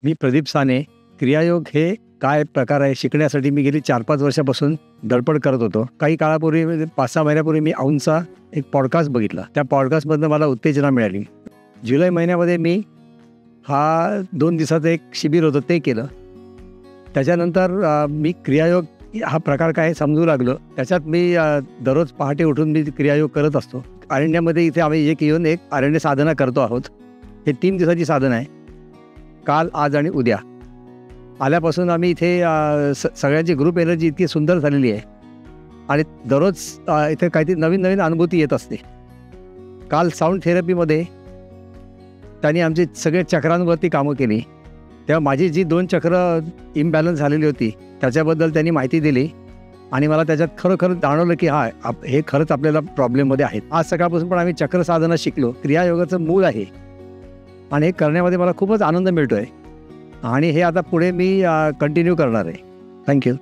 मी प्रदीप साने. क्रियायोग हे काय प्रकार आहे शिकण्यासाठी मी गेली 4-5 वर्षापासून धडपड करत होतो. काही काळापूर्वी 5-6 महिन्यापूर्वी मी औंधचा एक पॉडकास्ट बघितला. त्या पॉडकास्टमधनं मला उत्तेजना मिळाली. जुलै महिन्यामध्ये मी 2 दिवसाचं एक शिबिर होतं ते केलं. त्याच्यानंतर मी क्रियायोग हा प्रकार काय समजू लागलो. त्याच्यात मी दररोज पहाटे उठून मी क्रियायोग करत असतो. अरण्यामध्ये इथे आम्ही येऊन एक अरण्य साधना करतो आहोत. हे 3 दिवसाची साधना आहे. काल, आज आणि उद्या. आल्यापासून आम्ही इथे सगळ्यांची ग्रुप एनर्जी इतकी सुंदर झालेली आहे आणि दररोज इथे काहीतरी नवीन नवीन अनुभूती येत असते. काल साऊंड थेरपीमध्ये त्यांनी आमची सगळे चक्रांवरती कामं केली. तेव्हा माझी जी 2 चक्र इम्बॅलन्स झालेली होती त्याच्याबद्दल त्यांनी माहिती दिली आणि मला त्याच्यात खरोखर जाणवलं की हे खरंच आपल्याला प्रॉब्लेममध्ये आहेत. आज सकाळपासून पण आम्ही चक्र साधना शिकलो. क्रियायोगाचं मूळ आहे आणि हे करण्यामध्ये मला खूपच आनंद मिळतो आहे आणि हे आता पुढे मी कंटिन्यू करणार आहे. थँक्यू.